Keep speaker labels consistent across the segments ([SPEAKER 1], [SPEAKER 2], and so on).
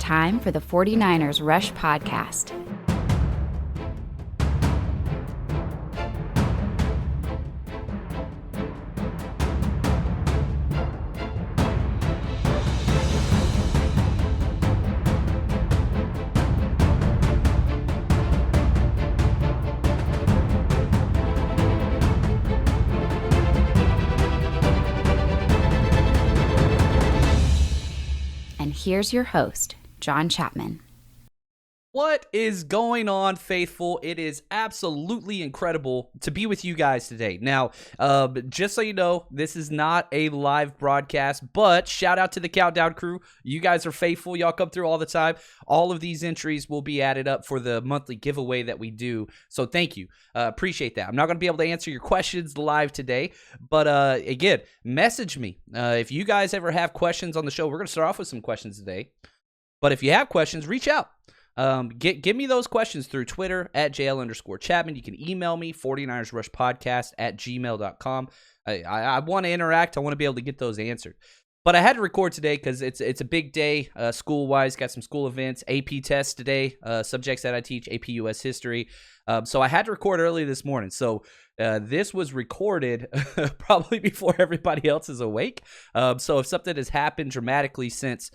[SPEAKER 1] time for the 49ers Rush podcast. And here's your host, John Chapman.
[SPEAKER 2] What is going on, faithful? It is absolutely incredible to be with you guys today. Now, just so you know, this is not a live broadcast, but shout out to the Countdown crew. You guys are faithful. Y'all come through all the time. All of these entries will be added up for the monthly giveaway that we do. So thank you. Appreciate that. I'm not going to be able to answer your questions live today, but again, message me. If you guys ever have questions on the show, we're going to start off with some questions today. But if you have questions, reach out. Give me those questions through Twitter at JL_Chapman. You can email me, 49ersRushPodcast at gmail.com. I want to interact. I want to be able to get those answered. But I had to record today because it's a big day school-wise. Got some school events, AP tests today, subjects that I teach, AP US History. So I had to record early this morning. So this was recorded probably before everybody else is awake. So if something has happened dramatically since,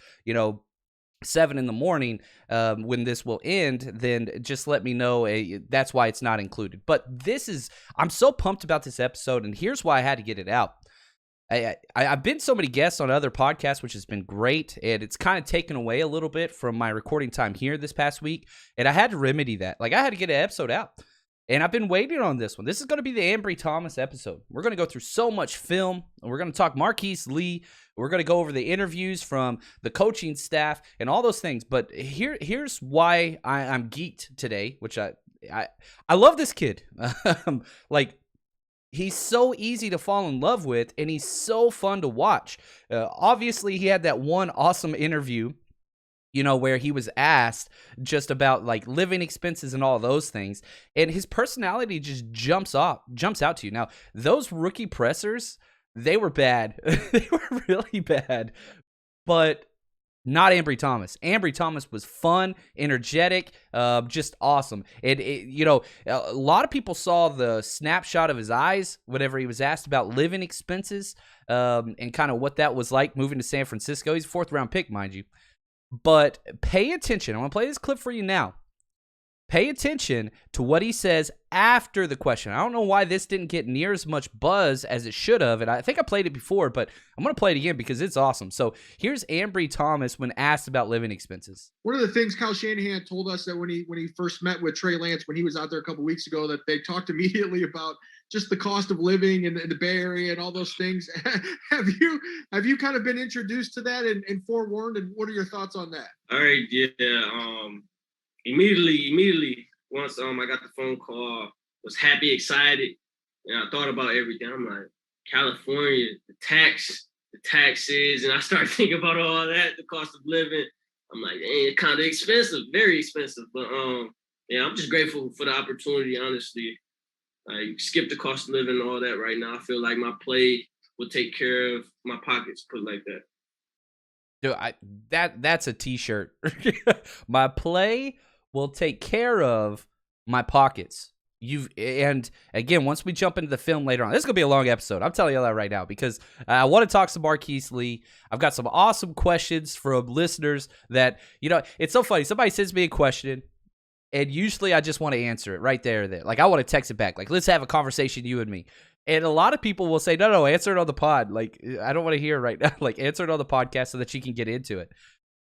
[SPEAKER 2] 7 in the morning when this will end, then just let me know. That's why it's not included. But I'm so pumped about this episode, and here's why I had to get it out. I've been so many guests on other podcasts, which has been great, and it's kind of taken away a little bit from my recording time here this past week, and I had to remedy that. I had to get an episode out, and I've been waiting on this one. This is going to be the Ambry Thomas episode. We're going to go through so much film, and we're going to talk Marquis Lee. We're going to go over the interviews from the coaching staff and all those things. But here's why I'm geeked today, which I love this kid. He's so easy to fall in love with, and he's so fun to watch. Obviously, he had that one awesome interview, where he was asked just about living expenses and all those things. And his personality just jumps out to you. Now, those rookie pressers, they were bad. They were really bad, but not Ambry Thomas. Ambry Thomas was fun, energetic, just awesome. And, a lot of people saw the snapshot of his eyes whenever he was asked about living expenses and kind of what that was like moving to San Francisco. He's a 4th-round pick, mind you. But pay attention. I'm going to play this clip for you now. Pay attention to what he says after the question. I don't know why this didn't get near as much buzz as it should have, and I think I played it before, but I'm going to play it again because it's awesome. So here's Ambry Thomas when asked about living expenses.
[SPEAKER 3] One of the things Kyle Shanahan told us that when he first met with Trey Lance, when he was out there a couple weeks ago, that they talked immediately about just the cost of living in the Bay Area and all those things. Have you kind of been introduced to that and forewarned, and what are your thoughts on that?
[SPEAKER 4] All right, yeah. Immediately, once I got the phone call, was happy, excited, and I thought about everything. I'm like, California, the taxes, and I started thinking about all that, the cost of living. I'm like, dang, it's kind of expensive, very expensive. But yeah, I'm just grateful for the opportunity, honestly. Skip the cost of living and all that right now. I feel like my play will take care of my pockets, put it like that.
[SPEAKER 2] Dude, that's a t-shirt. My play will take care of my pockets. And again, once we jump into the film later on, this is going to be a long episode. I'm telling you that right now because I want to talk some Marquis Lee. I've got some awesome questions from listeners that, it's so funny. Somebody sends me a question, and usually I just want to answer it right there. I want to text it back. Let's have a conversation, you and me. And a lot of people will say, no, answer it on the pod. I don't want to hear it right now. Answer it on the podcast so that you can get into it.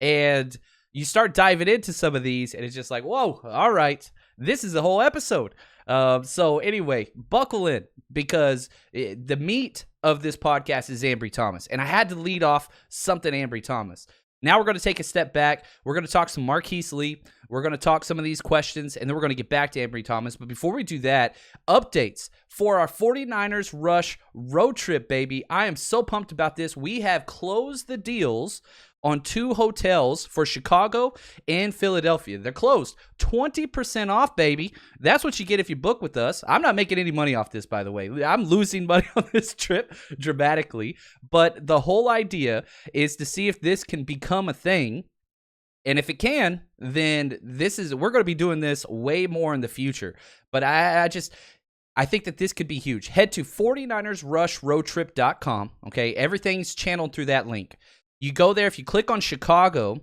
[SPEAKER 2] And you start diving into some of these, and it's just like, whoa, all right, this is a whole episode. So anyway, buckle in because the meat of this podcast is Ambry Thomas. And I had to lead off something Ambry Thomas. Now we're going to take a step back. We're going to talk some Marquis Lee. We're going to talk some of these questions, and then we're going to get back to Ambry Thomas. But before we do that, updates for our 49ers Rush road trip, baby. I am so pumped about this. We have closed the deals on 2 hotels for Chicago and Philadelphia. They're closed. 20% off, baby. That's what you get if you book with us. I'm not making any money off this, by the way. I'm losing money on this trip dramatically. But the whole idea is to see if this can become a thing And if it can, then we're going to be doing this way more in the future. But I think that this could be huge. Head to 49ersrushroadtrip.com. Okay, everything's channeled through that link. You go there. If you click on Chicago,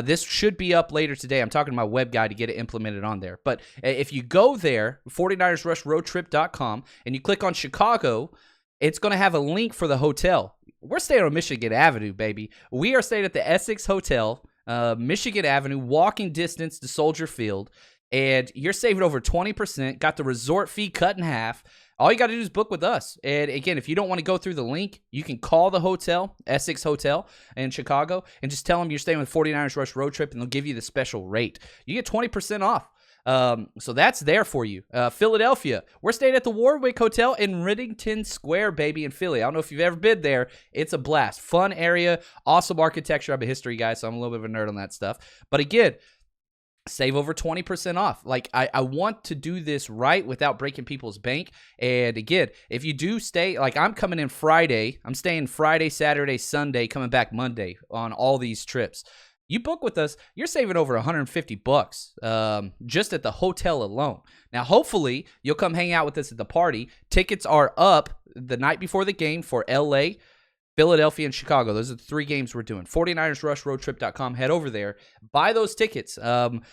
[SPEAKER 2] this should be up later today. I'm talking to my web guy to get it implemented on there. But if you go there, 49ersrushroadtrip.com, and you click on Chicago, it's going to have a link for the hotel. We're staying on Michigan Avenue, baby. We are staying at the Essex Hotel, Michigan Avenue, walking distance to Soldier Field. And you're saving over 20%, got the resort fee cut in half. All you got to do is book with us. And again, if you don't want to go through the link, you can call the hotel, Essex Hotel in Chicago, and just tell them you're staying with 49ers Rush Road Trip, and they'll give you the special rate. You get 20% off. So that's there for you. Philadelphia, we're staying at the Warwick Hotel in Riddington Square, baby, in Philly. I don't know if you've ever been there. It's a blast. Fun area, awesome architecture. I'm a history guy, so I'm a little bit of a nerd on that stuff. But again, save over 20% off. Like, I want to do this right without breaking people's bank. And again, if you do stay, like I'm coming in Friday, I'm staying Friday, Saturday, Sunday, coming back Monday on all these trips. You book with us, you're saving over $150 just at the hotel alone. Now, hopefully, you'll come hang out with us at the party. Tickets are up the night before the game for LA, Philadelphia, and Chicago. Those are the 3 games we're doing. 49ersrushroadtrip.com. Head over there. Buy those tickets. I'm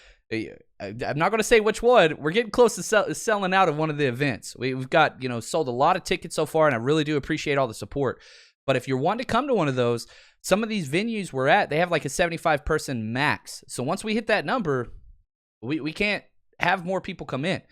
[SPEAKER 2] not going to say which one. We're getting close to selling out of one of the events. We've got, sold a lot of tickets so far, and I really do appreciate all the support. But if you're wanting to come to one of those, some of these venues we're at, they have like a 75-person max. So once we hit that number, we can't have more people come in.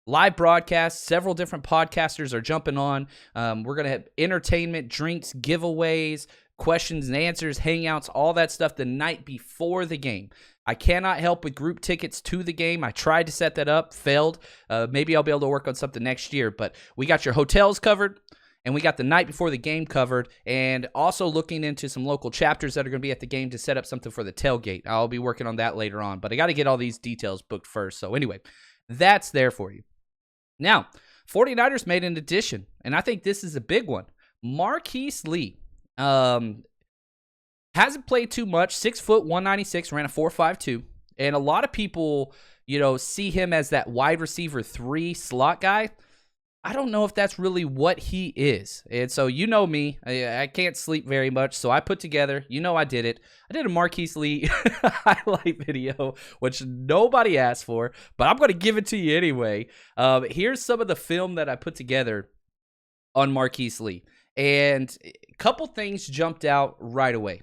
[SPEAKER 2] Live broadcasts, several different podcasters are jumping on. We're going to have entertainment, drinks, giveaways, questions and answers, hangouts, all that stuff the night before the game. I cannot help with group tickets to the game. I tried to set that up, failed. Maybe I'll be able to work on something next year. But we got your hotels covered, and we got the night before the game covered, and also looking into some local chapters that are going to be at the game to set up something for the tailgate. I'll be working on that later on, but I got to get all these details booked first. So anyway, that's there for you. Now, 49ers made an addition, and I think this is a big one. Marquis Lee hasn't played too much. 6 foot, 196, ran a 4.52, and a lot of people, see him as that wide receiver 3 slot guy. I don't know if that's really what he is. And so me, I can't sleep very much, so I put together, I did it. I did a Marquis Lee highlight video, which nobody asked for, but I'm going to give it to you anyway. Here's some of the film that I put together on Marquis Lee. And a couple things jumped out right away.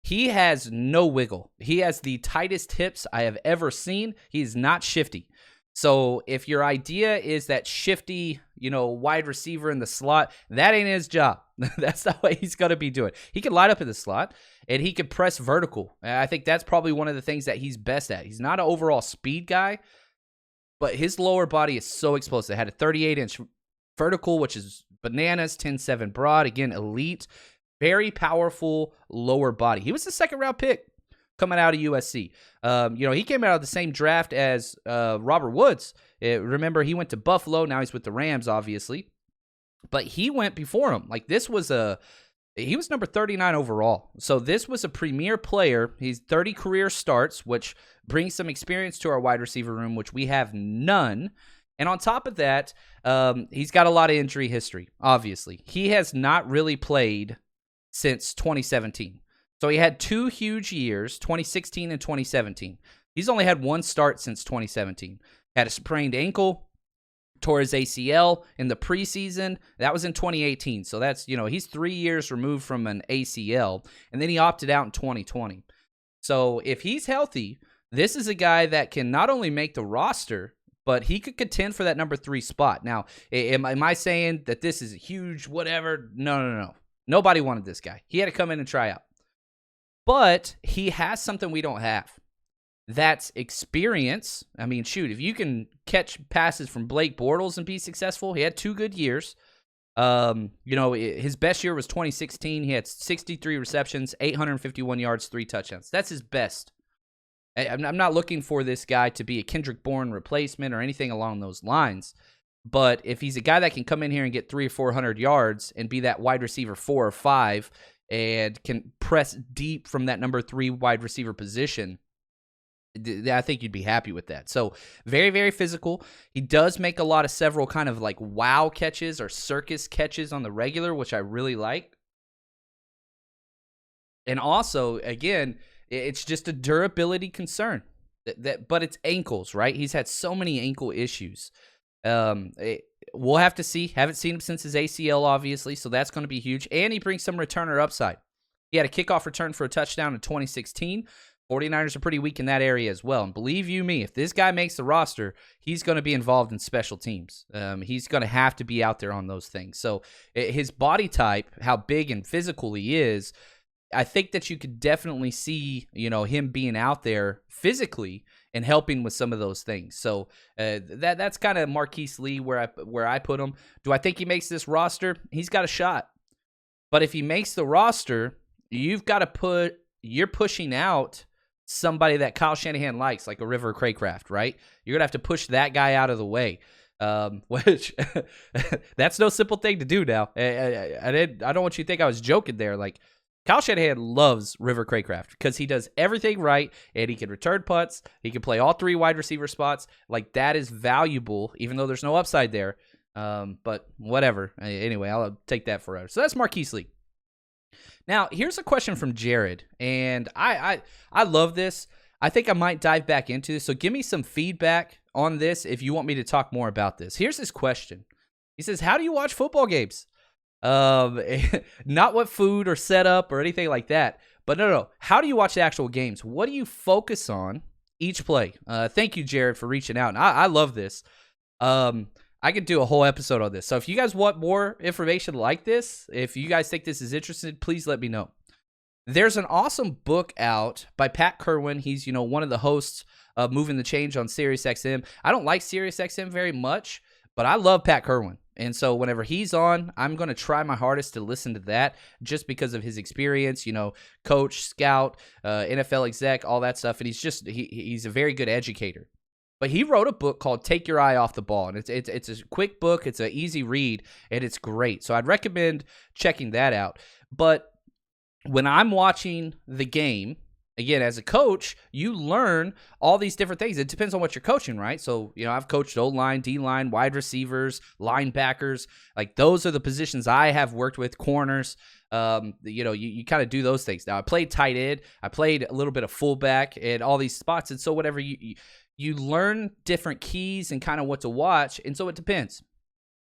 [SPEAKER 2] He has no wiggle. He has the tightest hips I have ever seen. He's not shifty. So if your idea is that shifty, wide receiver in the slot, that ain't his job. That's not what he's going to be doing. He can light up in the slot, and he can press vertical. I think that's probably one of the things that he's best at. He's not an overall speed guy, but his lower body is so explosive. It had a 38-inch vertical, which is bananas, 10.7 broad. Again, elite, very powerful lower body. He was the 2nd-round pick coming out of USC. He came out of the same draft as Robert Woods. Remember, he went to Buffalo. Now he's with the Rams, obviously. But he went before him. Like, he was number 39 overall. So this was a premier player. He's 30 career starts, which brings some experience to our wide receiver room, which we have none. And on top of that, he's got a lot of injury history, obviously. He has not really played since 2017. So he had 2 huge years, 2016 and 2017. He's only had 1 start since 2017. Had a sprained ankle, tore his ACL in the preseason. That was in 2018. So that's, he's 3 years removed from an ACL. And then he opted out in 2020. So if he's healthy, this is a guy that can not only make the roster, but he could contend for that number 3 spot. Now, am I saying that this is a huge whatever? No. Nobody wanted this guy. He had to come in and try out. But he has something we don't have. That's experience. I mean, shoot, if you can catch passes from Blake Bortles and be successful, he had 2 good years. His best year was 2016. He had 63 receptions, 851 yards, 3 touchdowns. That's his best. I'm not looking for this guy to be a Kendrick Bourne replacement or anything along those lines. But if he's a guy that can come in here and get 300 or 400 yards and be that wide receiver 4 or 5 and can press deep from that number 3 wide receiver position, I think you'd be happy with that. So very, very physical. He does make a lot of several kind of like wow catches or circus catches on the regular, which I really like. And also, again, it's just a durability concern. But it's ankles, right? He's had so many ankle issues. We'll have to see. Haven't seen him since his ACL, obviously, so that's going to be huge. And he brings some returner upside. He had a kickoff return for a touchdown in 2016. 49ers are pretty weak in that area as well. And believe you me, if this guy makes the roster, he's going to be involved in special teams. He's going to have to be out there on those things. So his body type, how big and physical he is, I think that you could definitely see, him being out there physically and helping with some of those things. So that's kind of Marquis Lee where I put him. Do I think he makes this roster? He's got a shot. But if he makes the roster, you're pushing out somebody that Kyle Shanahan likes, like a River Craycraft, right? You're going to have to push that guy out of the way, which that's no simple thing to do now. I don't want you to think I was joking there. Like, Kyle Shanahan loves River Craycraft because he does everything right, and he can return punts. He can play all three wide receiver spots. Like, that is valuable, even though there's no upside there. But whatever. Anyway, I'll take that forever. So that's Marquis Lee. Now, here's a question from Jared, and I love this. I think I might dive back into this, so give me some feedback on this if you want me to talk more about this. Here's his question. He says, how do you watch football games? Not what food or setup or anything like that, but no. How do you watch the actual games? What do you focus on each play? Thank you, Jared, for reaching out, and I love this. I could do a whole episode on this. So if you guys want more information like this, if you guys think this is interesting, please let me know. There's an awesome book out by Pat Kerwin. He's, one of the hosts of Moving the Change on SiriusXM. I don't like SiriusXM very much, but I love Pat Kerwin. And so whenever he's on, I'm going to try my hardest to listen to that just because of his experience, coach, scout, NFL exec, all that stuff. And he's a very good educator. But he wrote a book called Take Your Eye Off the Ball, and it's a quick book. It's an easy read, and it's great. So I'd recommend checking that out. But when I'm watching the game, again, as a coach, you learn all these different things. It depends on what you're coaching, right? So, I've coached O-line, D-line, wide receivers, linebackers. Like, those are the positions I have worked with, corners. You kind of do those things. Now, I played tight end. I played a little bit of fullback and all these spots. And so whatever you learn different keys and kind of what to watch, and so it depends.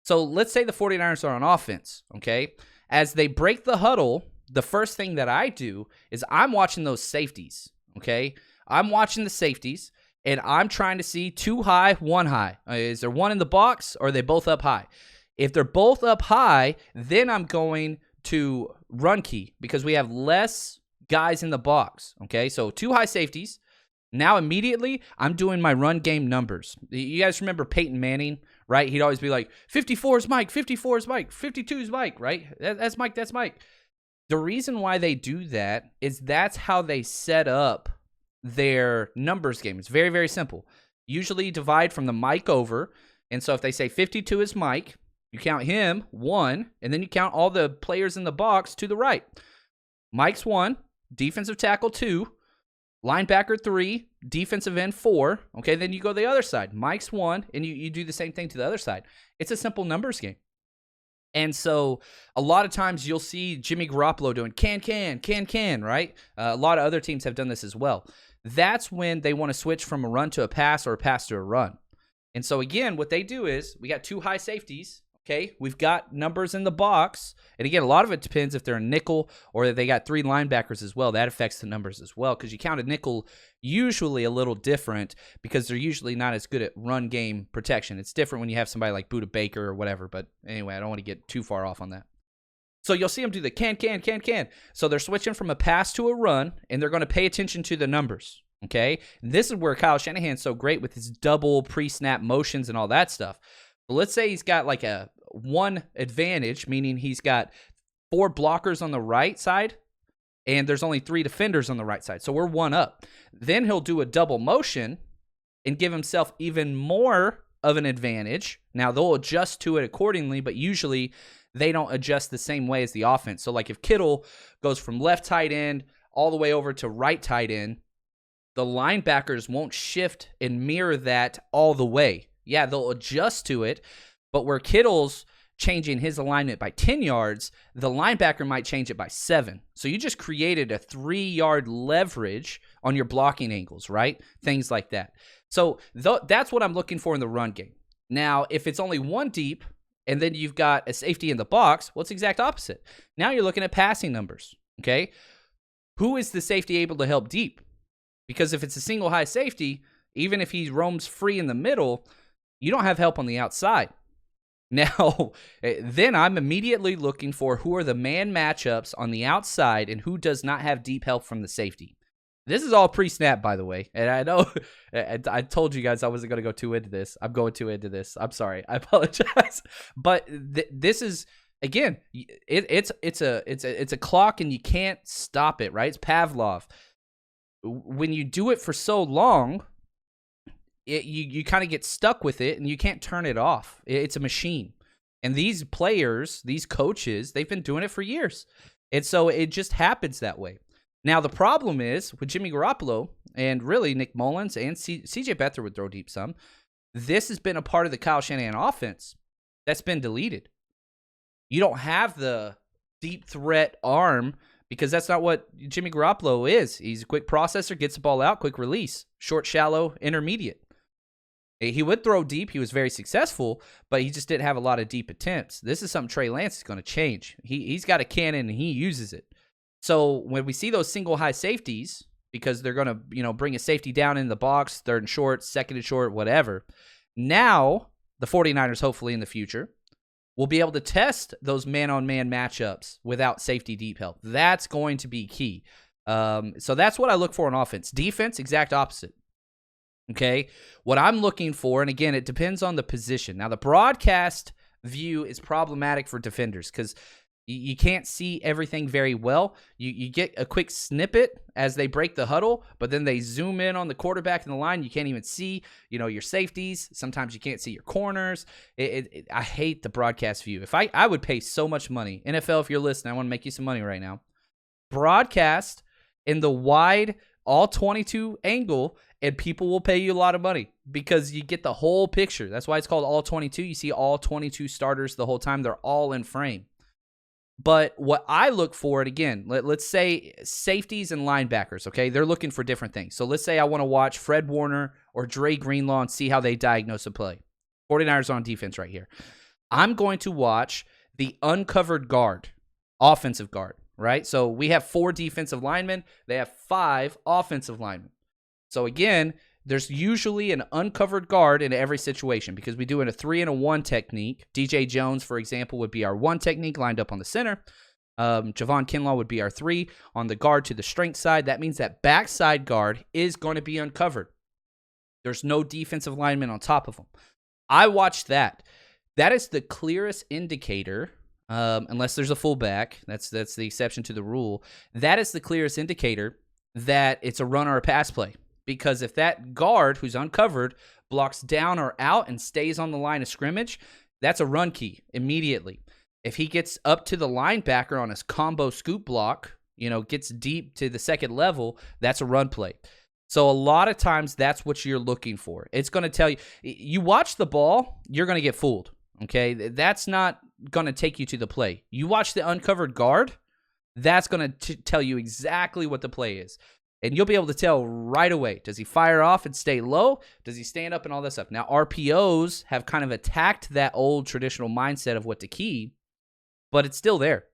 [SPEAKER 2] So let's say the 49ers are on offense, okay? As they break the huddle, the first thing that I do is I'm watching those safeties, okay? I'm watching the safeties, and I'm trying to see two high, one high. Is there one in the box, or are they both up high? If they're both up high, then I'm going to run key because we have less guys in the box, okay? So two high safeties. Now, immediately, I'm doing my run game numbers. You guys remember Peyton Manning, right? He'd always be like, 54 is Mike, 54 is Mike, 52 is Mike, right? That's Mike, that's Mike. The reason why they do that is that's how they set up their numbers game. It's very, very simple. Usually divide from the Mike over. And so if they say 52 is Mike, you count him, 1, and then you count all the players in the box to the right. Mike's 1, defensive tackle 2, linebacker 3, defensive end 4. Okay, then you go the other side. Mike's 1, and you do the same thing to the other side. It's a simple numbers game. And so a lot of times you'll see Jimmy Garoppolo doing can, right? A lot of other teams have done this as well. That's when they want to switch from a run to a pass or a pass to a run. And so again, what they do is we got two high safeties. Okay, we've got numbers in the box. And again, a lot of it depends if they're a nickel or they got 3 linebackers as well. That affects the numbers as well because you count a nickel usually a little different because they're usually not as good at run game protection. It's different when you have somebody like Budda Baker or whatever. But anyway, I don't want to get too far off on that. So you'll see them do the can. So they're switching from a pass to a run, and they're going to pay attention to the numbers. Okay, and this is where Kyle Shanahan's so great with his double pre-snap motions and all that stuff. But let's say he's got like a 1 advantage, meaning he's got 4 blockers on the right side, and there's only 3 defenders on the right side. So we're 1 up. Then he'll do a double motion and give himself even more of an advantage. Now, they'll adjust to it accordingly, but usually they don't adjust the same way as the offense. So like if Kittle goes from left tight end all the way over to right tight end, the linebackers won't shift and mirror that all the way. Yeah, they'll adjust to it, but where Kittle's changing his alignment by 10 yards, the linebacker might change it by 7. So you just created a 3-yard leverage on your blocking angles, right? Things like that. So that's what I'm looking for in the run game. Now, if it's only one deep and then you've got a safety in the box, what's the exact opposite? Now you're looking at passing numbers, okay? Who is the safety able to help deep? Because if it's a single high safety, even if he roams free in the middle, you don't have help on the outside. Now, then I'm immediately looking for who are the man matchups on the outside and who does not have deep help from the safety. This is all pre-snap, by the way. And I know I told you guys I wasn't going to go too into this. I'm going too into this. I'm sorry. I apologize. But this is, again, it's a clock and you can't stop it, right? It's Pavlov. When you do it for so long, you kind of get stuck with it and you can't turn it off. It's a machine. And these players, these coaches, they've been doing it for years. And so it just happens that way. Now, the problem is with Jimmy Garoppolo and really Nick Mullins and CJ Beathard would throw deep some. This has been a part of the Kyle Shanahan offense that's been deleted. You don't have the deep threat arm because that's not what Jimmy Garoppolo is. He's a quick processor, gets the ball out, quick release, short, shallow, intermediate. He would throw deep. He was very successful, but he just didn't have a lot of deep attempts. This is something Trey Lance is going to change. He's got a cannon, and he uses it. So when we see those single high safeties, because they're going to bring a safety down in the box, third and short, second and short, whatever, now the 49ers, hopefully in the future, will be able to test those man-on-man matchups without safety deep help. That's going to be key. So that's what I look for in offense. Defense, exact opposite. Okay, what I'm looking for, and again, it depends on the position. Now, the broadcast view is problematic for defenders because you can't see everything very well. You get a quick snippet as they break the huddle, but then they zoom in on the quarterback in the line. You can't even see, your safeties. Sometimes you can't see your corners. I hate the broadcast view. If I would pay so much money. NFL, if you're listening, I want to make you some money right now. Broadcast in the wide all 22 angle, and people will pay you a lot of money because you get the whole picture. That's why it's called all 22. You see all 22 starters the whole time. They're all in frame. But what I look for, and again, let's say safeties and linebackers, okay? They're looking for different things. So let's say I want to watch Fred Warner or Dre Greenlaw and see how they diagnose a play. 49ers on defense right here. I'm going to watch the uncovered guard, offensive guard. Right? So we have 4 defensive linemen. They have 5 offensive linemen. So again, there's usually an uncovered guard in every situation because we do in a 3 and a 1 technique. DJ Jones, for example, would be our 1 technique lined up on the center. Javon Kinlaw would be our 3 on the guard to the strength side. That means that backside guard is going to be uncovered. There's no defensive lineman on top of them. I watched that. That is the clearest indicator. Unless there's a fullback, that's the exception to the rule. That is the clearest indicator that it's a run or a pass play. Because if that guard who's uncovered blocks down or out and stays on the line of scrimmage, that's a run key immediately. If he gets up to the linebacker on his combo scoop block, gets deep to the second level, that's a run play. So a lot of times that's what you're looking for. It's going to tell you, you watch the ball, you're going to get fooled. Okay, that's not going to take you to the play. You watch the uncovered guard, that's going to tell you exactly what the play is. And you'll be able to tell right away. Does he fire off and stay low? Does he stand up and all that stuff? Now, RPOs have kind of attacked that old traditional mindset of what to key, but it's still there.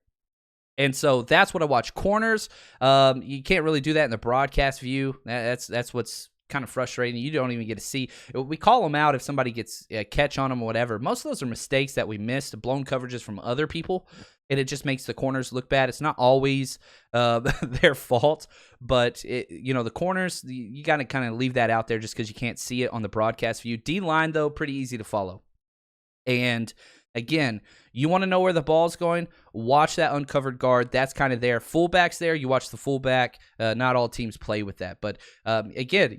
[SPEAKER 2] And so that's what I watch. Corners, you can't really do that in the broadcast view. That's what's kind of frustrating. You don't even get to see. We call them out if somebody gets a catch on them or whatever. Most of those are mistakes that we missed, blown coverages from other people, and it just makes the corners look bad. It's not always their fault, but the corners, you got to kind of leave that out there just because you can't see it on the broadcast view. D-line, though, pretty easy to follow. And again, you want to know where the ball's going, watch that uncovered guard. That's kind of there. Fullback's there. You watch the fullback. Not all teams play with that. But again,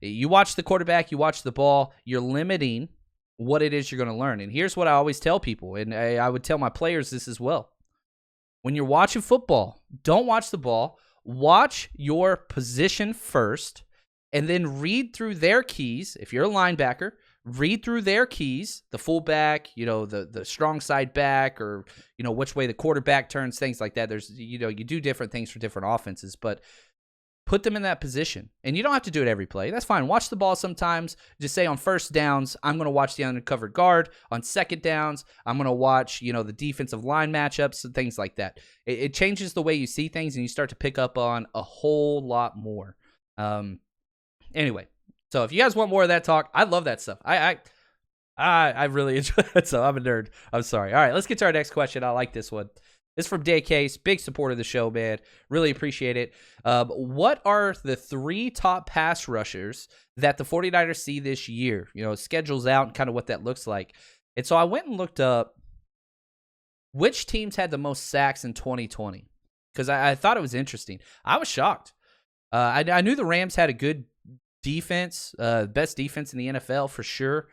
[SPEAKER 2] you watch the quarterback, you watch the ball, you're limiting what it is you're going to learn. And here's what I always tell people, and I would tell my players this as well. When you're watching football, don't watch the ball. Watch your position first, and then read through their keys. If you're a linebacker, read through their keys, the fullback, the strong side back, or, which way the quarterback turns, things like that. There's, you do different things for different offenses, but put them in that position. And you don't have to do it every play. That's fine. Watch the ball sometimes. Just say on first downs, I'm going to watch the undercover guard. On second downs, I'm going to watch, the defensive line matchups and things like that. It changes the way you see things, and you start to pick up on a whole lot more. Anyway, so if you guys want more of that talk, I love that stuff. I really enjoy that stuff. I'm a nerd. I'm sorry. All right, let's get to our next question. I like this one. This is from Day Case. Big supporter of the show, man. Really appreciate it. What are the 3 top pass rushers that the 49ers see this year? Schedules out and kind of what that looks like. And so I went and looked up which teams had the most sacks in 2020, because I thought it was interesting. I was shocked. I knew the Rams had a good defense, best defense in the NFL for sure.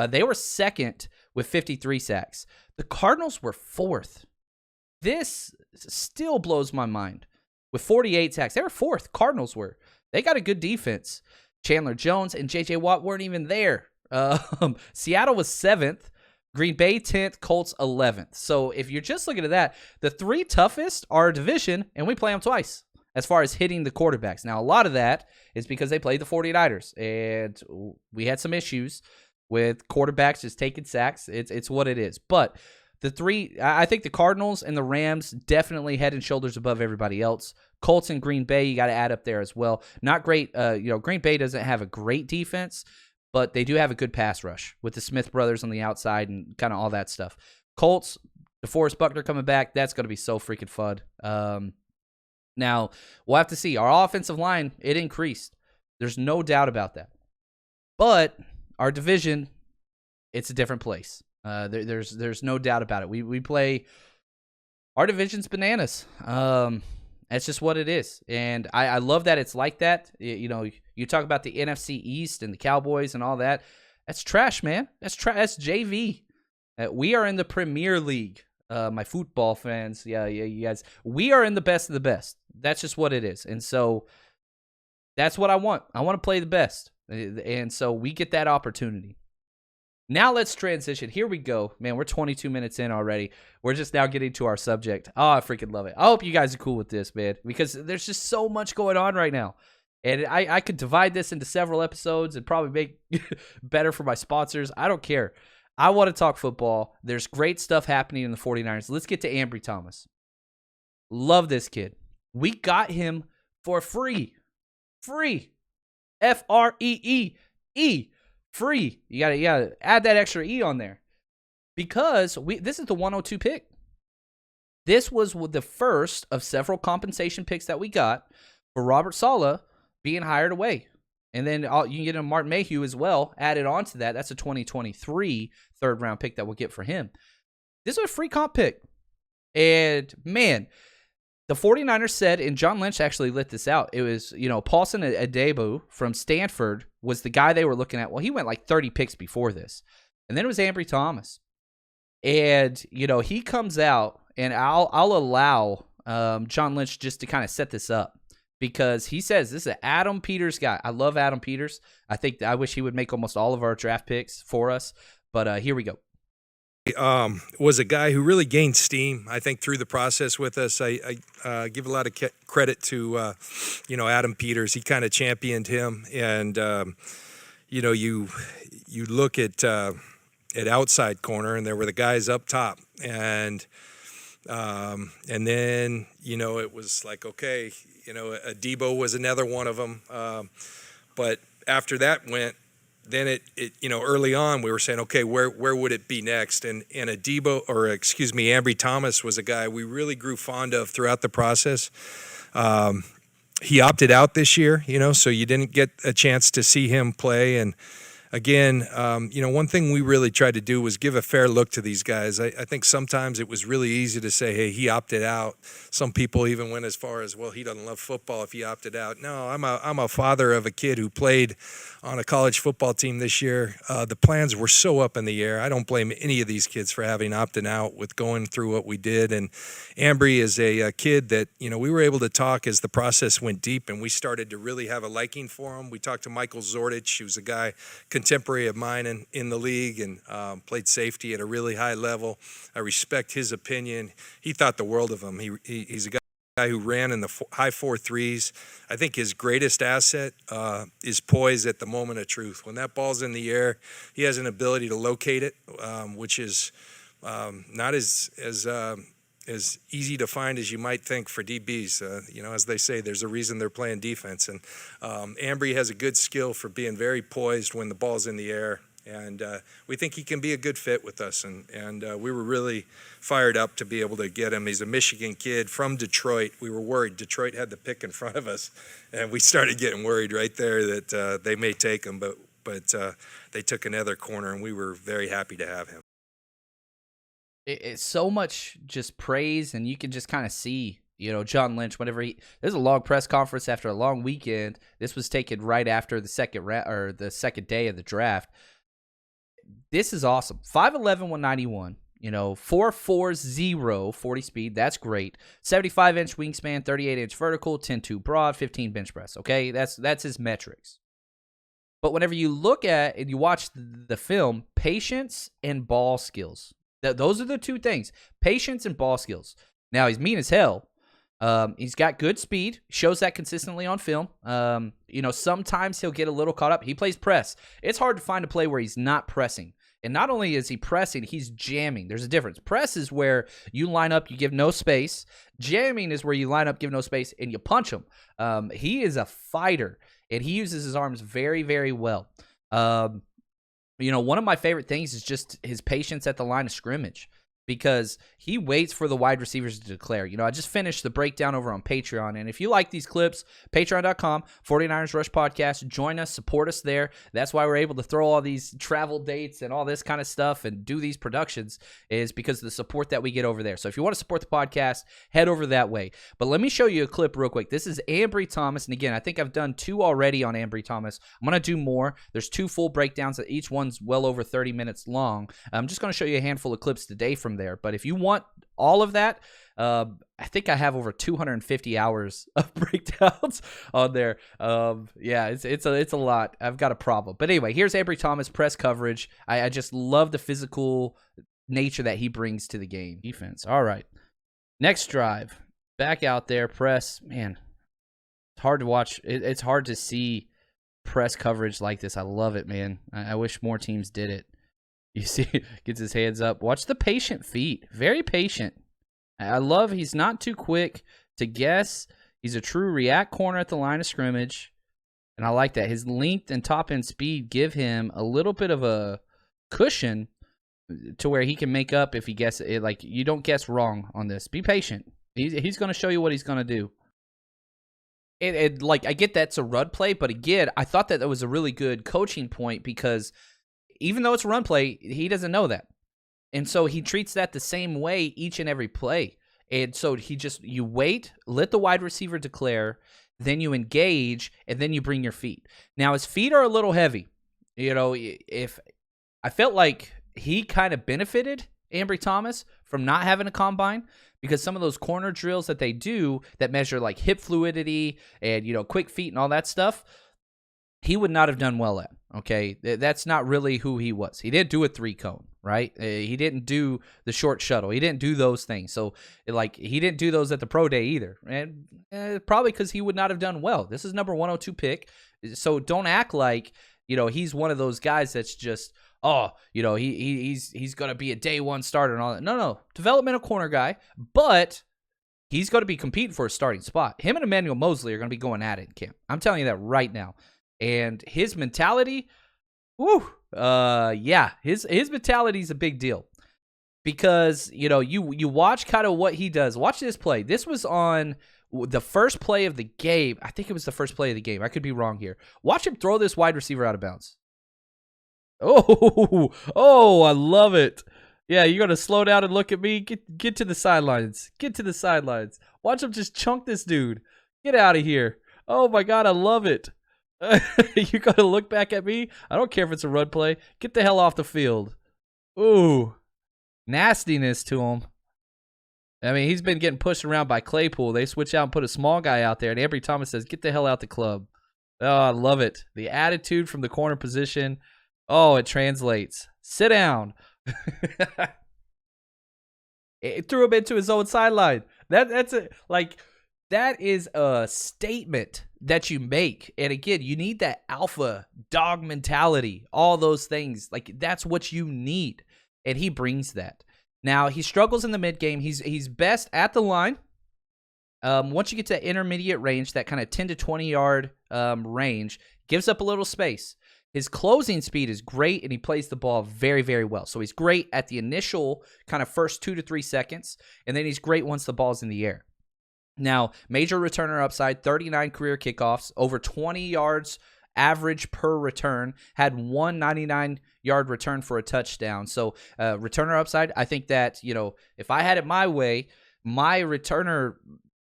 [SPEAKER 2] They were second with 53 sacks. The Cardinals were 4th. This still blows my mind. With 48 sacks, they were 4th. Cardinals were. They got a good defense. Chandler Jones and J.J. Watt weren't even there. Seattle was 7th. Green Bay 10th. Colts 11th. So if you're just looking at that, the 3 toughest are a division, and we play them twice as far as hitting the quarterbacks. Now, a lot of that is because they played the 49ers, and we had some issues with quarterbacks just taking sacks. It's what it is. But the 3, I think the Cardinals and the Rams definitely head and shoulders above everybody else. Colts and Green Bay, you got to add up there as well. Not great. Green Bay doesn't have a great defense, but they do have a good pass rush with the Smith brothers on the outside and kind of all that stuff. Colts, DeForest Buckner coming back, that's going to be so freaking fun. Now, we'll have to see. Our offensive line, it increased. There's no doubt about that. But our division, it's a different place. There's no doubt about it. We play, our division's bananas. That's just what it is. And I love that it's like that. You talk about the NFC East and the Cowboys and all that. That's trash, man. That's JV. We are in the Premier League. My football fans, yeah, you guys. We are in the best of the best. That's just what it is. And so that's what I want. I want to play the best. And so we get that opportunity. Now let's transition. Here we go. Man, we're 22 minutes in already. We're just now getting to our subject. Oh, I freaking love it. I hope you guys are cool with this, man, because there's just so much going on right now. And I could divide this into several episodes and probably make better for my sponsors. I don't care. I want to talk football. There's great stuff happening in the 49ers. Let's get to Ambry Thomas. Love this kid. We got him for free. Free. F-R-E-E-E. Free. You gotta add that extra E on there. Because this is the 102 pick. This was the first of several compensation picks that we got for Robert Saleh being hired away. And then you can get a Martin Mayhew as well added on to that. That's a 2023 third-round pick that we'll get for him. This was a free comp pick. And, man, the 49ers said, and John Lynch actually lit this out, it was, Paulson Adebo from Stanford was the guy they were looking at. Well, he went like 30 picks before this. And then it was Ambry Thomas. And, he comes out, and I'll allow John Lynch just to kind of set this up. Because he says this is an Adam Peters guy. I love Adam Peters. I wish he would make almost all of our draft picks for us. But here we go.
[SPEAKER 5] Was a guy who really gained steam, I think, through the process with us. I give a lot of credit to, Adam Peters. He kind of championed him. And, you look at outside corner, and there were the guys up top. And then, it was like, okay, Adebo was another one of them. But after that went, then it early on we were saying, okay, where would it be next? And Ambry Thomas was a guy we really grew fond of throughout the process. He opted out this year, so you didn't get a chance to see him play. And again, one thing we really tried to do was give a fair look to these guys. I think sometimes it was really easy to say, hey, he opted out. Some people even went as far as, well, he doesn't love football if he opted out. No, I'm a father of a kid who played on a college football team this year. The plans were so up in the air. I don't blame any of these kids for having opted out with going through what we did. And Ambry is a kid that, we were able to talk as the process went deep, and we started to really have a liking for him. We talked to Michael Zordich, who's a guy contemporary of mine in the league, and played safety at a really high level. I respect his opinion. He thought the world of him. He's a guy who ran in the high 4.3s. I think his greatest asset is poise at the moment of truth. When that ball's in the air, he has an ability to locate it, which is not as easy to find as you might think for DBs. As they say, there's a reason they're playing defense. And Ambry has a good skill for being very poised when the ball's in the air. And we think he can be a good fit with us. And we were really fired up to be able to get him. He's a Michigan kid from Detroit. We were worried. Detroit had the pick in front of us. And we started getting worried right there that they may take him. But they took another corner, and we were very happy to have him.
[SPEAKER 2] It's so much just praise, and you can just kind of see, John Lynch, whenever there's a long press conference after a long weekend. This was taken right after the second day of the draft. This is awesome. 5'11", 191, 4.40 40 speed. That's great. 75-inch wingspan, 38-inch vertical, 10.2 broad, 15 bench press. Okay, that's his metrics. But whenever you look at and you watch the film, patience and ball skills. Those are the two things, patience and ball skills. Now, he's mean as hell. He's got good speed, shows that consistently on film. Sometimes he'll get a little caught up. He plays press. It's hard to find a play where he's not pressing. And not only is he pressing, he's jamming. There's a difference. Press is where you line up, you give no space. Jamming is where you line up, give no space, and you punch him. He is a fighter, and he uses his arms very, very well. One of my favorite things is just his patience at the line of scrimmage, because he waits for the wide receivers to declare. I just finished the breakdown over on Patreon, and if you like these clips, patreon.com, 49ers Rush Podcast, join us, support us there. That's why we're able to throw all these travel dates and all this kind of stuff and do these productions, is because of the support that we get over there. So if you want to support the podcast, head over that way. But let me show you a clip real quick. This is Ambry Thomas, and again, I think I've done 2 already on Ambry Thomas. I'm going to do more. There's 2 full breakdowns. Each one's well over 30 minutes long. I'm just going to show you a handful of clips today from there. But if you want all of that, I think I have over 250 hours of breakdowns on there. It's a lot. I've got a problem. But anyway, here's Ambry Thomas press coverage. I just love the physical nature that he brings to the game. Defense. All right. Next drive. Back out there. Press. Man, it's hard to watch. It's hard to see press coverage like this. I love it, man. I wish more teams did it. You see, gets his hands up. Watch the patient feet. Very patient. I love he's not too quick to guess. He's a true react corner at the line of scrimmage. And I like that. His length and top end speed give him a little bit of a cushion to where he can make up if he guesses it. Like, you don't guess wrong on this. Be patient. He's going to show you what he's going to do. I get that's a run play, but again, I thought that was a really good coaching point, because even though it's a run play, he doesn't know that. And so he treats that the same way each and every play. And so you wait, let the wide receiver declare, then you engage, and then you bring your feet. Now, his feet are a little heavy. If I felt like he kind of benefited, Ambry Thomas, from not having a combine, because some of those corner drills that they do that measure like hip fluidity and, quick feet and all that stuff, he would not have done well at. Okay, that's not really who he was. He didn't do a 3-cone, right? He didn't do the short shuttle. He didn't do those things. So, he didn't do those at the pro day either. And probably because he would not have done well. This is number 102 pick. So don't act like, he's one of those guys that's just, he's going to be a day one starter and all that. No. Developmental corner guy, but he's going to be competing for a starting spot. Him and Emmanuel Mosley are going to be going at it in camp. I'm telling you that right now. And his mentality, his mentality is a big deal, because you watch kind of what he does. Watch this play. This was on the first play of the game. I think it was the first play of the game. I could be wrong here. Watch him throw this wide receiver out of bounds. Oh, I love it. Yeah, you're gonna slow down and look at me. Get to the sidelines. Get to the sidelines. Watch him just chunk this dude. Get out of here. Oh my God, I love it. You're gonna look back at me. I don't care if it's a run play. Get the hell off the field. Ooh, nastiness to him. I mean, he's been getting pushed around by Claypool. They switch out and put a small guy out there, and Ambry Thomas says, "Get the hell out the club." Oh, I love it. The attitude from the corner position. Oh, it translates. Sit down. It threw him into his own sideline. That is a statement that you make. And again, you need that alpha dog mentality. All those things. Like, that's what you need. And he brings that. Now, he struggles in the mid game. He's best at the line. Once you get to intermediate range, that kind of 10 to 20 yard range, gives up a little space. His closing speed is great, and he plays the ball very, very well. So he's great at the initial kind of first 2 to 3 seconds, and then he's great once the ball's in the air. Now, major returner upside, 39 career kickoffs, over 20 yards average per return, had 199-yard return for a touchdown. So returner upside, I think that, if I had it my way, my returner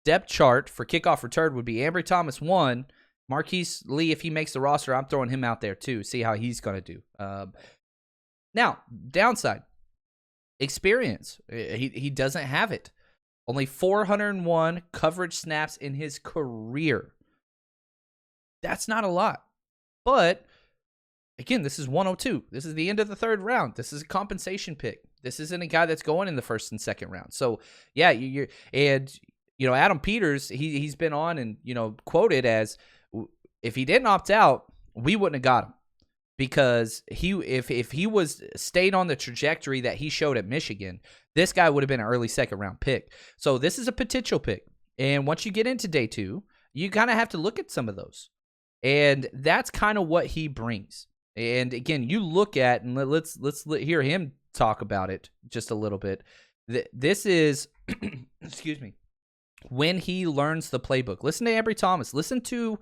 [SPEAKER 2] depth chart for kickoff return would be Ambry Thomas 1, Marquis Lee, if he makes the roster, I'm throwing him out there too, see how he's going to do. Now, downside, experience. He doesn't have it. Only 401 coverage snaps in his career. That's not a lot. But, again, this is 102. This is the end of the third round. This is a compensation pick. This isn't a guy that's going in the first and second round. So, yeah, Adam Peters, he's been on and, quoted as, if he didn't opt out, we wouldn't have got him, because if he was stayed on the trajectory that he showed at Michigan, this guy would have been an early second round pick. So this is a potential pick. And once you get into day 2, you kind of have to look at some of those. And that's kind of what he brings. And again, you look at, and let's hear him talk about it just a little bit. This is, excuse me, when he learns the playbook. Listen to Ambry Thomas. Listen to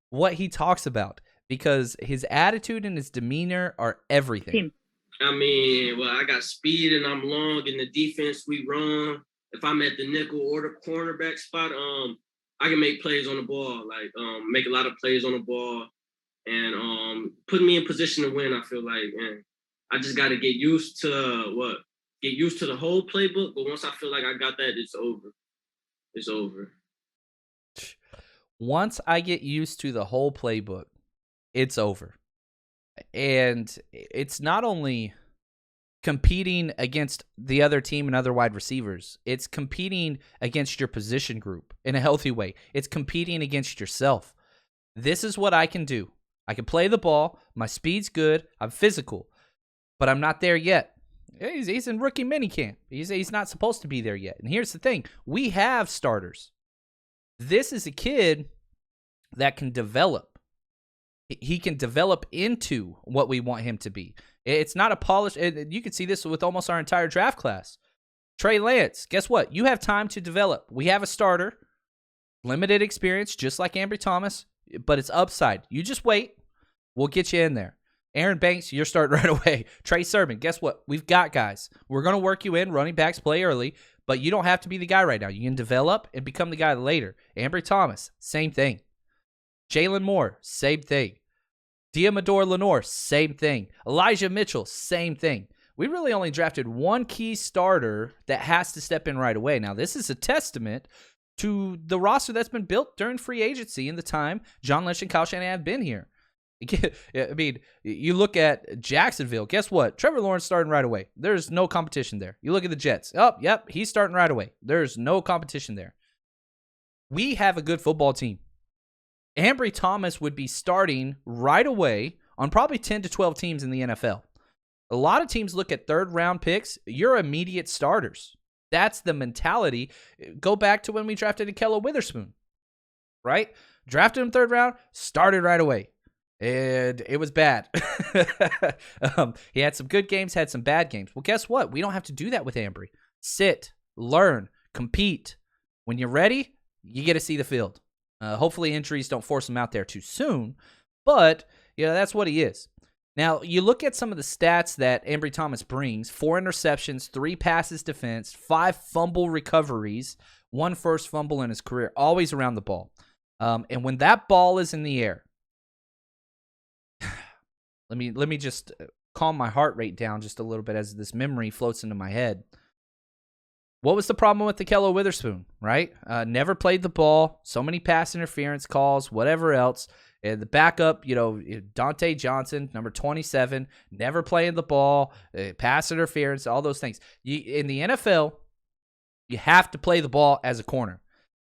[SPEAKER 2] what he talks about, because his attitude and his demeanor are everything.
[SPEAKER 4] I mean, I got speed and I'm long in the defense. We run. If I'm at the nickel or the cornerback spot, I can make plays on the ball, make a lot of plays on the ball, and put me in position to win. I feel like, and I just got to get used to the whole playbook. But once I feel like I got that, it's over. It's over.
[SPEAKER 2] Once I get used to the whole playbook, it's over. And it's not only competing against the other team and other wide receivers, it's competing against your position group in a healthy way. It's competing against yourself. This is what I can do. I can play the ball. My speed's good. I'm physical. But I'm not there yet. He's in rookie minicamp. He's not supposed to be there yet. And here's the thing. We have starters. This is a kid that can develop. He can develop into what we want him to be. It's not a polished. You can see this with almost our entire draft class. Trey Lance, guess what? You have time to develop. We have a starter, limited experience, just like Ambry Thomas, but it's upside. You just wait. We'll get you in there. Aaron Banks, you're starting right away. Trey Sermon, guess what? We've got guys. We're going to work you in. Running backs play early, but you don't have to be the guy right now. You can develop and become the guy later. Ambry Thomas, same thing. Jalen Moore, same thing. Diamador Lenore, same thing. Elijah Mitchell, same thing. We really only drafted one key starter that has to step in right away. Now, this is a testament to the roster that's been built during free agency in the time John Lynch and Kyle Shanahan have been here. I mean, you look at Jacksonville. Guess what? Trevor Lawrence starting right away. There's no competition there. You look at the Jets. Oh, yep, he's starting right away. There's no competition there. We have a good football team. Ambry Thomas would be starting right away on probably 10 to 12 teams in the NFL. A lot of teams look at third-round picks. You're immediate starters. That's the mentality. Go back to when we drafted Ahkello Witherspoon, right? Drafted him third round, started right away. And it was bad. He had some good games, had some bad games. Well, guess what? We don't have to do that with Ambry. Sit, learn, compete. When you're ready, you get to see the field. Hopefully injuries don't force him out there too soon. But, that's what he is. Now, you look at some of the stats that Ambry Thomas brings: 4 interceptions, 3 passes defense, 5 fumble recoveries, 1 first fumble in his career, always around the ball. And when that ball is in the air, let me just calm my heart rate down just a little bit as this memory floats into my head. What was the problem with Ahkello Witherspoon, right? Never played the ball, so many pass interference calls, whatever else. And the backup, Dante Johnson, number 27, never playing the ball, pass interference, all those things. In the NFL, you have to play the ball as a corner.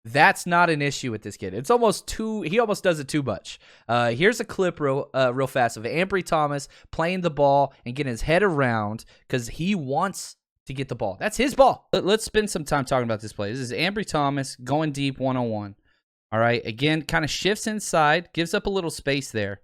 [SPEAKER 2] That's not an issue with this kid. It's almost he almost does it too much. Here's a clip real fast of Ambry Thomas playing the ball and getting his head around because he wants to get the ball. That's his ball. Let's spend some time talking about this play. This is Ambry Thomas going deep one-on-one. All right, again, kind of shifts inside, gives up a little space there.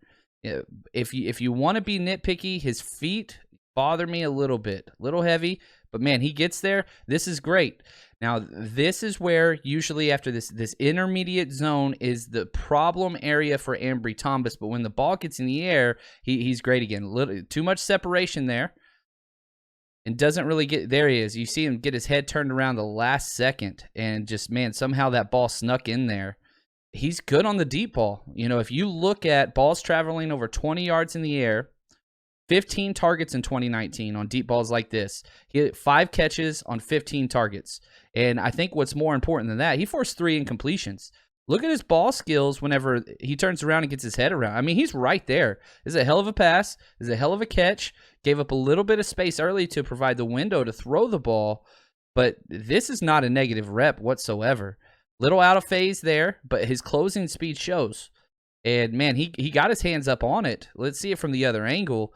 [SPEAKER 2] If you want to be nitpicky, his feet bother me a little bit, a little heavy, but man, he gets there. This is great. Now, this is where usually after this intermediate zone is the problem area for Ambry Thomas, but when the ball gets in the air, he's great again. Too much separation there. And doesn't really get, there he is. You see him get his head turned around the last second, and just, man, somehow that ball snuck in there. He's good on the deep ball. If you look at balls traveling over 20 yards in the air, 15 targets in 2019 on deep balls like this. He had 5 catches on 15 targets. And I think what's more important than that, he forced 3 incompletions. Look at his ball skills whenever he turns around and gets his head around. I mean, he's right there. This is a hell of a pass. This is a hell of a catch. Gave up a little bit of space early to provide the window to throw the ball. But this is not a negative rep whatsoever. Little out of phase there, but his closing speed shows. And, man, he got his hands up on it. Let's see it from the other angle.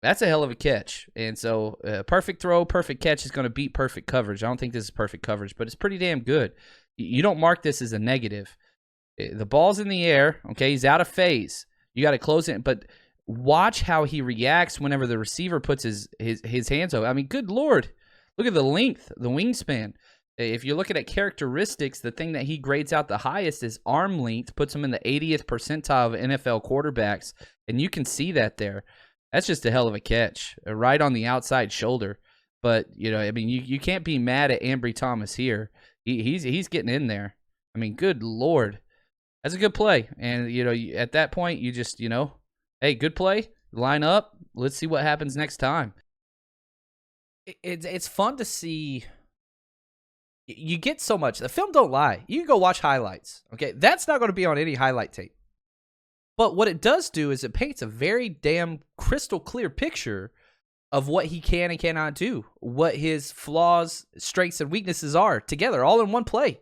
[SPEAKER 2] That's a hell of a catch. And so perfect throw, perfect catch is going to beat perfect coverage. I don't think this is perfect coverage, but it's pretty damn good. You don't mark this as a negative. The ball's in the air, okay? He's out of phase. You got to close it, but watch how he reacts whenever the receiver puts his hands over. I mean, good Lord. Look at the length, the wingspan. If you're looking at characteristics, the thing that he grades out the highest is arm length, puts him in the 80th percentile of NFL quarterbacks, and you can see that there. That's just a hell of a catch, right on the outside shoulder. But, you can't be mad at Ambry Thomas here. He's getting in there. I mean, good Lord. That's a good play. And, at that point, you just, hey, good play, line up, let's see what happens next time. It's fun to see. You get so much. The film don't lie. You can go watch highlights, okay? That's not going to be on any highlight tape. But what it does do is it paints a very damn crystal clear picture of what he can and cannot do, what his flaws, strengths, and weaknesses are together, all in one play.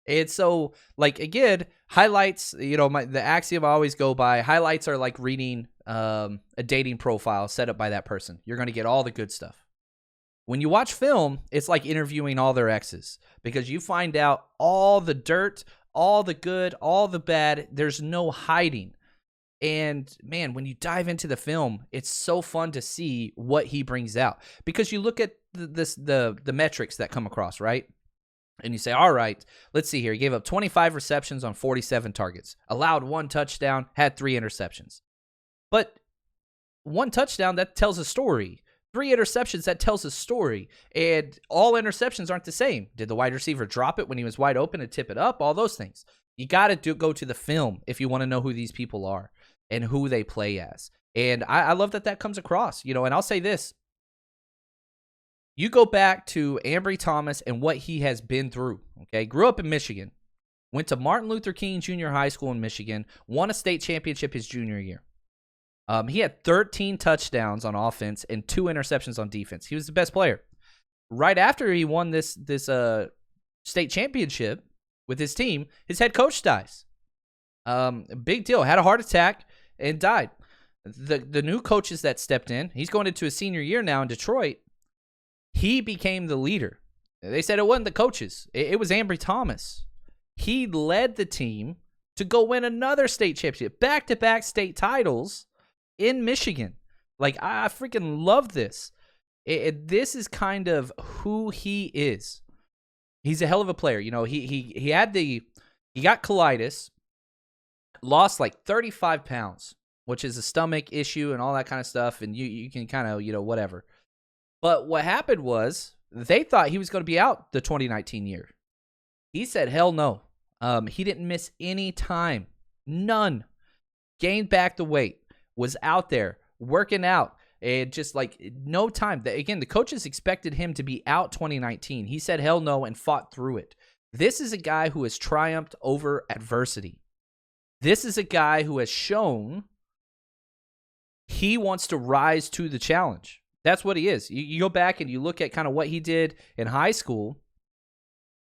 [SPEAKER 2] And so, again, highlights, the axiom I always go by, highlights are like reading a dating profile set up by that person. You're going to get all the good stuff. When you watch film, it's like interviewing all their exes because you find out all the dirt, all the good, all the bad. There's no hiding. And, man, when you dive into the film, it's so fun to see what he brings out because you look at the metrics that come across, right? And you say, all right, let's see here. He gave up 25 receptions on 47 targets, allowed 1 touchdown, had 3 interceptions. But 1 touchdown, that tells a story. 3 interceptions, that tells a story. And all interceptions aren't the same. Did the wide receiver drop it when he was wide open and tip it up? All those things. You got to go to the film if you want to know who these people are and who they play as. And I love that comes across. And I'll say this. You go back to Ambry Thomas and what he has been through, okay? Grew up in Michigan. Went to Martin Luther King Junior High School in Michigan. Won a state championship his junior year. He had 13 touchdowns on offense and 2 interceptions on defense. He was the best player. Right after he won this state championship with his team, his head coach dies. Big deal. Had a heart attack and died. The new coaches that stepped in, he's going into his senior year now in Detroit. He became the leader. They said it wasn't the coaches. It was Ambry Thomas. He led the team to go win another state championship, back-to-back state titles in Michigan. I freaking love this. This is kind of who he is. He's a hell of a player. He got colitis, lost 35 pounds. which is a stomach issue and all that kind of stuff, and you can kind of, whatever. But what happened was they thought he was going to be out the 2019 year. He said, hell no. He didn't miss any time. None. Gained back the weight. Was out there working out. And just like no time. Again, the coaches expected him to be out 2019. He said hell no and fought through it. This is a guy who has triumphed over adversity. This is a guy who has shown he wants to rise to the challenge. That's what he is. You go back and you look at kind of what he did in high school.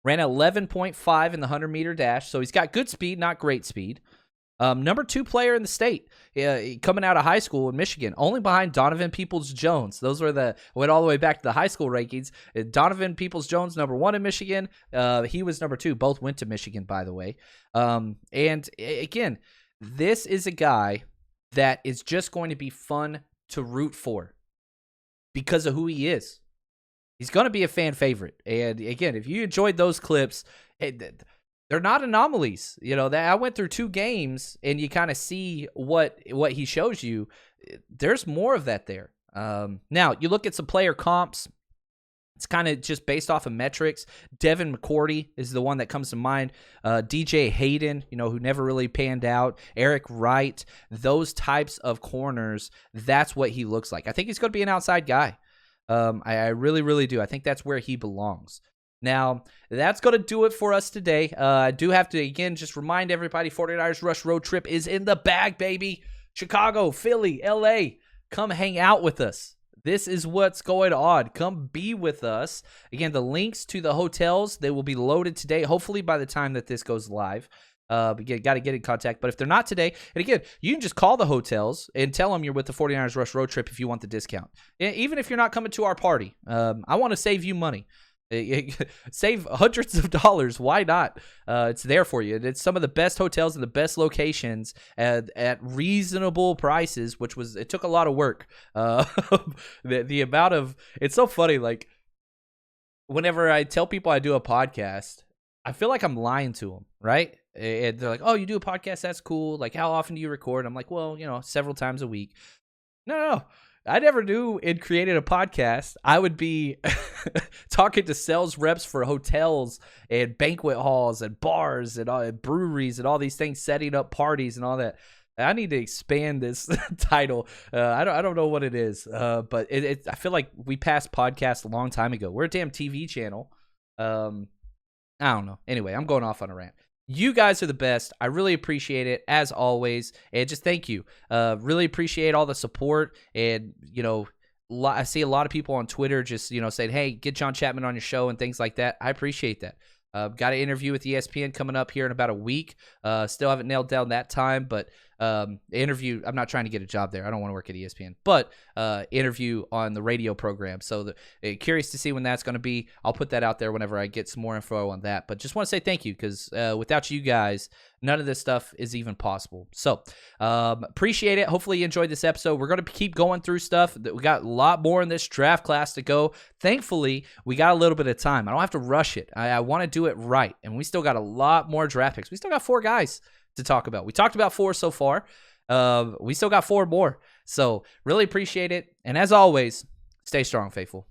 [SPEAKER 2] Ran 11.5 in the 100-meter dash. So he's got good speed, not great speed. Number 2 player in the state coming out of high school in Michigan, only behind Donovan Peoples-Jones. Those were went all the way back to the high school rankings. Donovan Peoples-Jones, number 1 in Michigan. He was number 2. Both went to Michigan, by the way. And again, this is a guy that is just going to be fun to root for because of who he is. He's going to be a fan favorite. And again, if you enjoyed those clips, they're not anomalies. I went through 2 games and you kind of see what he shows you. There's more of that there. Now, you look at some player comps. It's kind of just based off of metrics. Devin McCourty is the one that comes to mind. DJ Hayden, who never really panned out. Eric Wright, those types of corners, that's what he looks like. I think he's going to be an outside guy. I really, really do. I think that's where he belongs. Now, that's going to do it for us today. I do have to, again, just remind everybody, 49ers Rush Road Trip is in the bag, baby. Chicago, Philly, LA, come hang out with us. This is what's going on. Come be with us. Again, the links to the hotels, they will be loaded today, hopefully by the time that this goes live. You got to get in contact. But if they're not today, and again, you can just call the hotels and tell them you're with the 49ers Rush Road Trip if you want the discount. Even if you're not coming to our party, I want to save you money. Save hundreds of dollars. Why not? It's there for you. It's some of the best hotels in the best locations at reasonable prices, it took a lot of work. The amount of, it's so funny. Like whenever I tell people I do a podcast, I feel like I'm lying to them, right? And they're like, oh, you do a podcast? That's cool. Like, how often do you record? I'm like, well, several times a week. No. I never knew and created a podcast. I would be talking to sales reps for hotels and banquet halls and bars and breweries and all these things, setting up parties and all that. I need to expand this title. I don't know what it is, but I feel like we passed podcast a long time ago. We're a damn TV channel. I don't know. Anyway, I'm going off on a rant. You guys are the best. I really appreciate it, as always. And just thank you. Really appreciate all the support. And, I see a lot of people on Twitter just, saying, hey, get John Chapman on your show and things like that. I appreciate that. Got an interview with ESPN coming up here in about a week. Still haven't nailed down that time, but interview. I'm not trying to get a job there. I don't want to work at ESPN, but interview on the radio program. So curious to see when that's going to be. I'll put that out there whenever I get some more info on that. But just want to say thank you because without you guys, none of this stuff is even possible. So appreciate it. Hopefully you enjoyed this episode. We're going to keep going through stuff. We got a lot more in this draft class to go. Thankfully, we got a little bit of time. I don't have to rush it. I want to do it right. And we still got a lot more draft picks. We still got 4 guys to talk about. We talked about 4 so far. We still got 4 more. So really appreciate it. And as always, stay strong, faithful.